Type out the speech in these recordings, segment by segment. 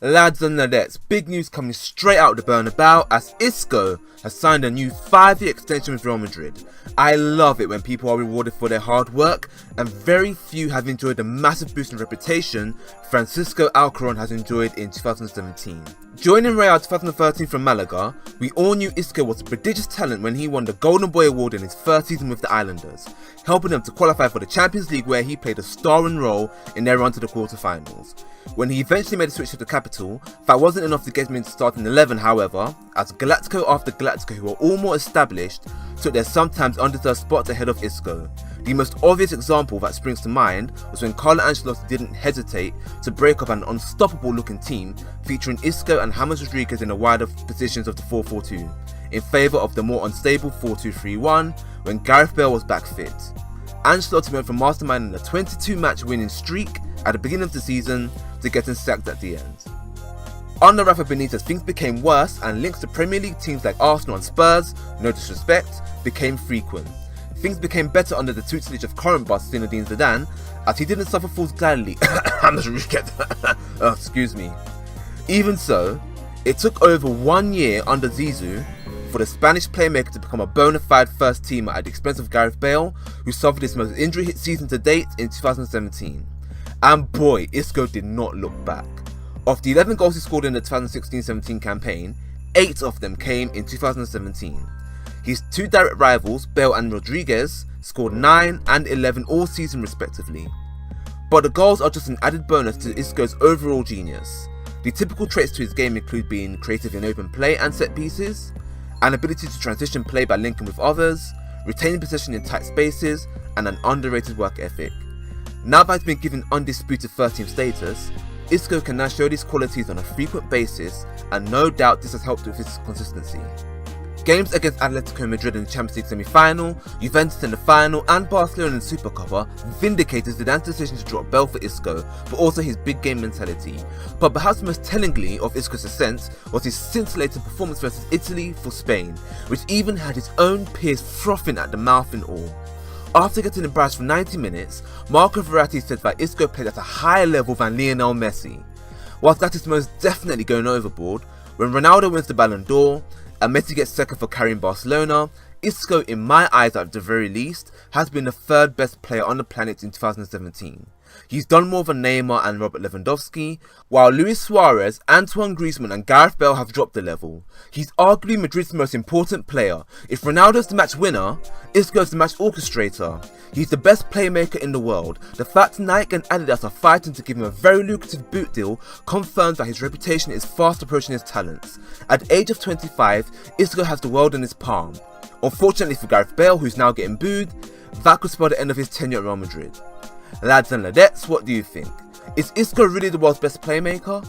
Lads and ladettes, big news coming straight out of the Bernabeu as Isco has signed a new 5-year extension with Real Madrid. I love it when people are rewarded for their hard work, and very few have enjoyed the massive boost in reputation Francisco Alcaron has enjoyed in 2017. Joining Real 2013 from Malaga, we all knew Isco was a prodigious talent when he won the Golden Boy Award in his first season with the Islanders, helping them to qualify for the Champions League where he played a starring role in their run to the quarterfinals. When he eventually made a switch to the capital, that wasn't enough to get him into starting 11 however, as Galactico after Galactico, who were all more established, took their sometimes undeserved spots ahead of Isco. The most obvious example that springs to mind was when Carlo Ancelotti didn't hesitate to break up an unstoppable looking team featuring Isco and James Rodriguez in the wider positions of the 4-4-2, in favour of the more unstable 4-2-3-1 when Gareth Bale was back fit. Ancelotti went from masterminding a 22-match winning streak at the beginning of the season to getting sacked at the end. Under Rafa Benitez, things became worse and links to Premier League teams like Arsenal and Spurs, no disrespect, became frequent. Things became better under the tutelage of current boss Zinedine Zidane, as he didn't suffer fools gladly. Excuse me. Even so, it took over 1 year under Zizou for the Spanish playmaker to become a bona fide first teamer at the expense of Gareth Bale, who suffered his most injury hit season to date in 2017. And boy, Isco did not look back. Of the 11 goals he scored in the 2016-17 campaign, 8 of them came in 2017. His two direct rivals, Bale and Rodriguez, scored 9 and 11 all season respectively. But the goals are just an added bonus to Isco's overall genius. The typical traits to his game include being creative in open play and set pieces, an ability to transition play by linking with others, retaining possession in tight spaces, and an underrated work ethic. Now that he's been given undisputed first team status, Isco can now show these qualities on a frequent basis, and no doubt this has helped with his consistency. Games against Atletico Madrid in the Champions League semi-final, Juventus in the final, and Barcelona in the Supercopa vindicated Zidane's decision to drop Bale for Isco, but also his big game mentality. But perhaps most tellingly of Isco's ascent was his scintillating performance versus Italy for Spain, which even had his own peers frothing at the mouth in all. After getting embarrassed for 90 minutes, Marco Verratti said that Isco played at a higher level than Lionel Messi. Whilst that is most definitely going overboard, when Ronaldo wins the Ballon d'Or, and Messi gets second for carrying Barcelona, Isco, in my eyes at the very least, has been the third best player on the planet in 2017. He's done more than Neymar and Robert Lewandowski, while Luis Suarez, Antoine Griezmann and Gareth Bale have dropped the level. He's arguably Madrid's most important player. If Ronaldo's the match winner, Isco's the match orchestrator. He's the best playmaker in the world. The fact Nike and Adidas are fighting to give him a very lucrative boot deal confirms that his reputation is fast approaching his talents. At the age of 25, Isco has the world in his palm. Unfortunately for Gareth Bale, who's now getting booed, that could spell the end of his tenure at Real Madrid. Lads and ladettes, what do you think? Is Isco really the world's best playmaker?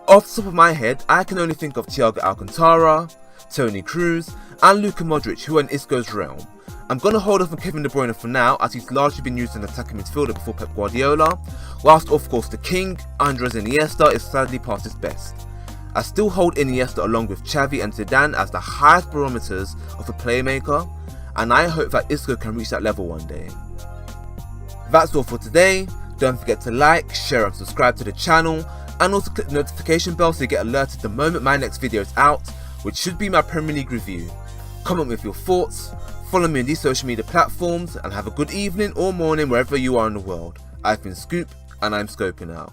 Off the top of my head, I can only think of Thiago Alcantara, Toni Kroos, and Luka Modric, who are in Isco's realm. I'm going to hold off on Kevin De Bruyne for now, as he's largely been used as an attacking midfielder before Pep Guardiola, whilst of course the king, Andres Iniesta, is sadly past his best. I still hold Iniesta along with Xavi and Zidane as the highest barometers of a playmaker, and I hope that Isco can reach that level one day. That's all for today. Don't forget to like, share and subscribe to the channel, and also click the notification bell so you get alerted the moment my next video is out, which should be my Premier League review. Comment with your thoughts, follow me on these social media platforms, and have a good evening or morning wherever you are in the world. I've been Scoop, and I'm scoping out.